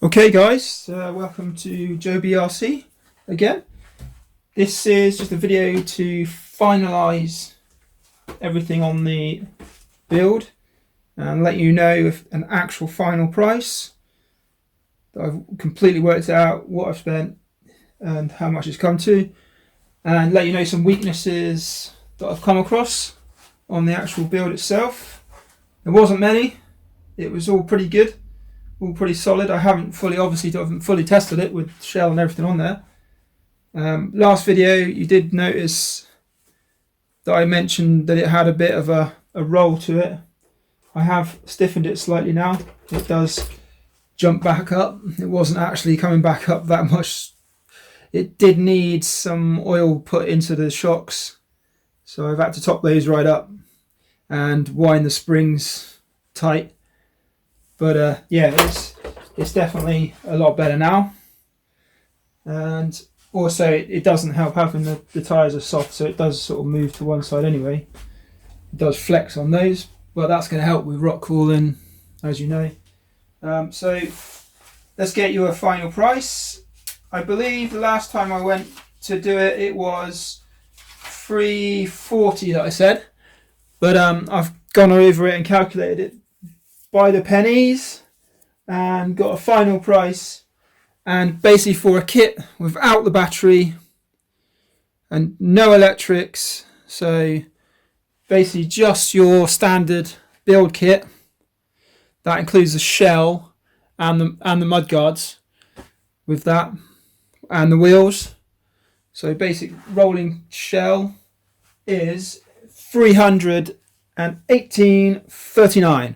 Okay guys, welcome to Joe BRC again. This is just a video to finalise everything on the build and let you know if an actual final price that I've completely worked out, what I've spent and how much it's come to, and let you know some weaknesses that I've come across on the actual build itself. There wasn't many, it was all pretty good. All pretty solid. I haven't fully tested it with shell and everything on there. Last video you did notice that I mentioned that it had a bit of a roll to it. I have stiffened it slightly now. It does jump back up. It wasn't actually coming back up that much. It did need some oil put into the shocks, so I've had to top those right up and wind the springs tight. But yeah, it's definitely a lot better now. And also it doesn't help having the tyres are soft, so it does sort of move to one side anyway. It does flex on those, but that's going to help with rock cooling, as you know. So let's get you a final price. I believe the last time I went to do it, it was $340 that I said. But I've gone over it and calculated it by the pennies and got a final price, and basically for a kit without the battery and no electrics, so basically just your standard build kit that includes the shell and the mud guards with that and the wheels. So basic rolling shell is $318.39.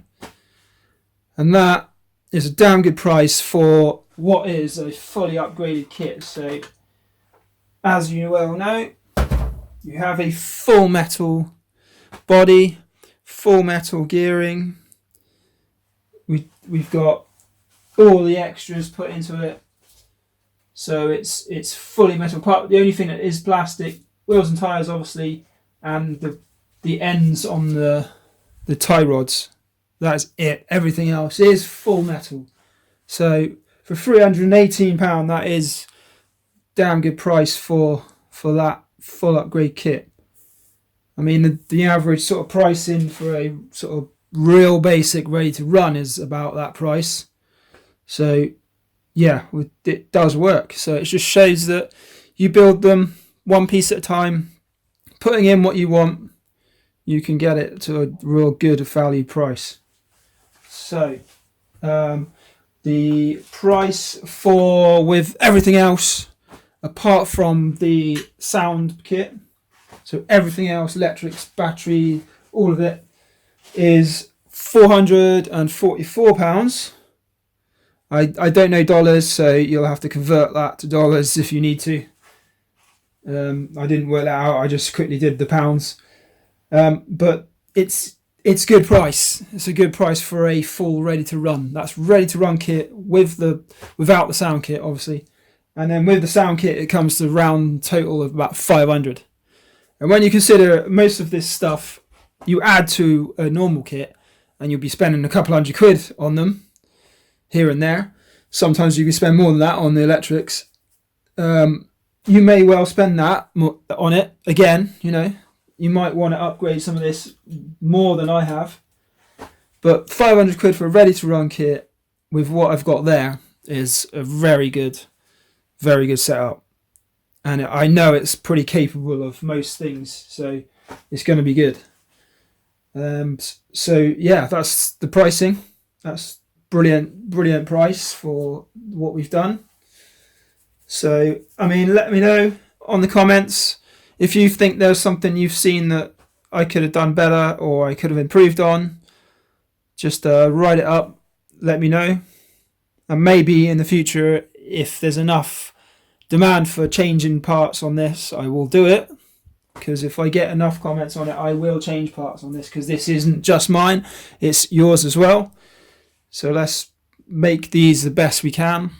And that is a damn good price for what is a fully upgraded kit. So, as you well know, you have a full metal body, full metal gearing. We've got all the extras put into it. So it's fully metal. The only thing that is plastic, wheels and tyres obviously, and the ends on the tie rods. That's it. Everything else is full metal. So for £318, that is damn good price for that full upgrade kit. I mean, the average sort of pricing for a sort of real basic ready to run is about that price. So yeah, it does work. So it just shows that you build them one piece at a time, putting in what you want, you can get it to a real good value price. So the price for with everything else apart from the sound kit, so everything else, electrics, battery, all of it, is £444. I don't know dollars, so you'll have to convert that to dollars if you need to. I didn't work that out, I just quickly did the pounds. But it's good price. It's a good price for a full ready to run. That's ready to run kit without the sound kit, obviously. And then with the sound kit, it comes to a round total of about 500. And when you consider most of this stuff, you add to a normal kit, and you'll be spending a couple £100 on them here and there. Sometimes you can spend more than that on the electrics. You may well spend that on it again, you know. You might want to upgrade some of this more than I have. But £500 for a ready to run kit with what I've got there is a very good setup. And I know it's pretty capable of most things, so it's going to be good. So yeah, that's the pricing. That's brilliant price for what we've done. So, I mean, let me know on the comments if you think there's something you've seen that I could have done better or I could have improved on. Just write it up, let me know. And maybe in the future, if there's enough demand for changing parts on this, I will do it. Because if I get enough comments on it, I will change parts on this, because this isn't just mine, it's yours as well. So let's make these the best we can.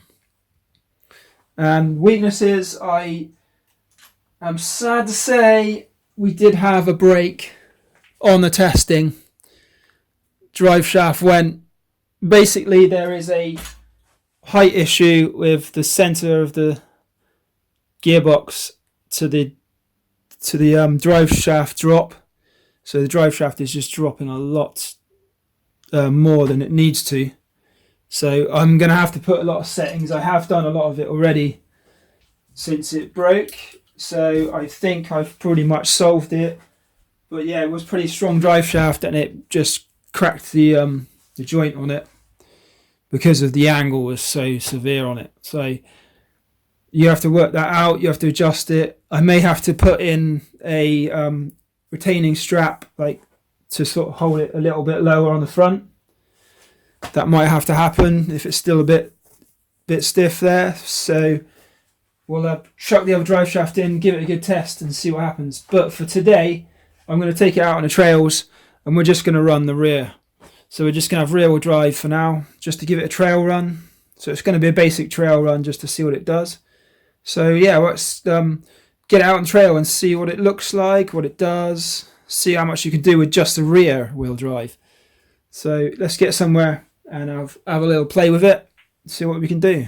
And weaknesses, I'm sad to say we did have a break on the testing. Drive shaft went, basically there is a height issue with the center of the gearbox to the drive shaft drop. So the drive shaft is just dropping a lot more than it needs to. So I'm going to have to put a lot of settings. I have done a lot of it already since it broke. So I think I've pretty much solved it. But yeah, it was pretty strong drive shaft, and it just cracked the joint on it because of the angle was so severe on it. So you have to work that out. You have to adjust it. I may have to put in a retaining strap, like to sort of hold it a little bit lower on the front. That might have to happen if it's still a bit stiff there. So we'll chuck the other drive shaft in, give it a good test, and see what happens. But for today, I'm going to take it out on the trails, and we're just going to run the rear. So we're just going to have rear-wheel drive for now, just to give it a trail run. So it's going to be a basic trail run just to see what it does. So yeah, let's get out on the trail and see what it looks like, what it does, see how much you can do with just the rear-wheel drive. So let's get somewhere and have a little play with it, see what we can do.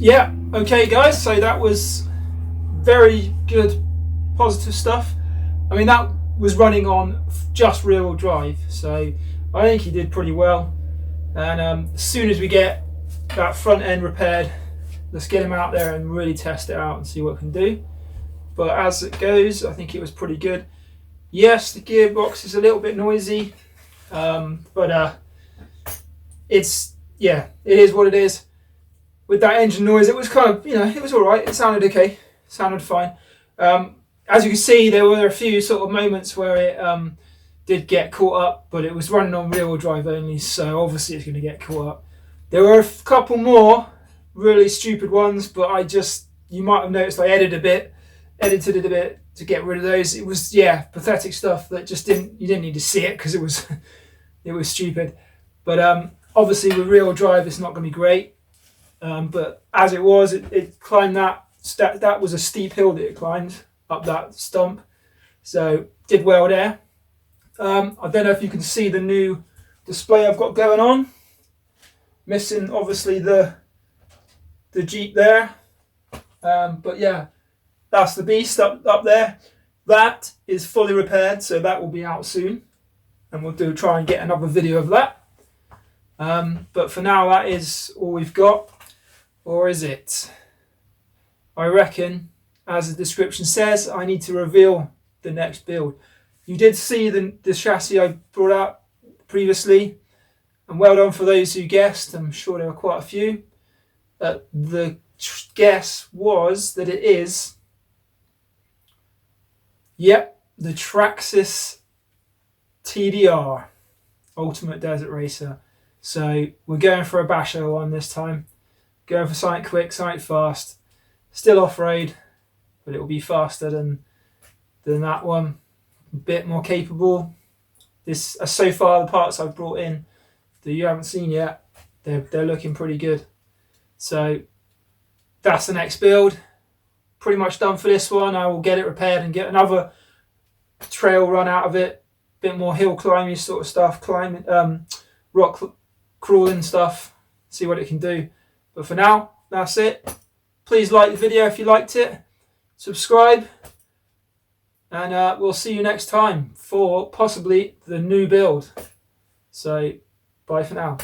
Yeah, okay guys, so that was very good positive stuff. I mean, that was running on just rear-wheel drive, so I think he did pretty well. And as soon as we get that front end repaired, let's get him out there and really test it out and see what it can do. But as it goes, I think it was pretty good. Yes, the gearbox is a little bit noisy, but it's, yeah, it is what it is. With that engine noise, it was kind of, it was all right. It sounded okay, sounded fine. As you can see, there were a few sort of moments where it did get caught up, but it was running on rear-wheel drive only, so obviously it's going to get caught up. There were a couple more really stupid ones, but you might have noticed I edited it a bit to get rid of those. It was, yeah, pathetic stuff that you didn't need to see it because it was it was stupid. But obviously with rear-wheel drive, it's not going to be great. But as it was, it climbed that was a steep hill that it climbed up that stump, so did well there. I don't know if you can see the new display I've got going on. Missing obviously the Jeep there, but yeah, that's the beast up there. That is fully repaired, so that will be out soon, and we'll try and get another video of that. But for now, that is all we've got. Or is it? I reckon, as the description says, I need to reveal the next build. You did see the chassis I brought out previously, and well done for those who guessed. I'm sure there were quite a few. The guess was that it is, yep, the Traxxas TDR, Ultimate Desert Racer. So we're going for a basho one this time. Going for something quick, something fast. Still off-road, but it will be faster than that one. A bit more capable. So far, the parts I've brought in that you haven't seen yet, they're looking pretty good. So that's the next build. Pretty much done for this one. I will get it repaired and get another trail run out of it. Bit more hill climbing sort of stuff, climbing, rock crawling stuff. See what it can do. But for now, that's it. Please like the video if you liked it. Subscribe. And we'll see you next time for possibly the new build. So, bye for now.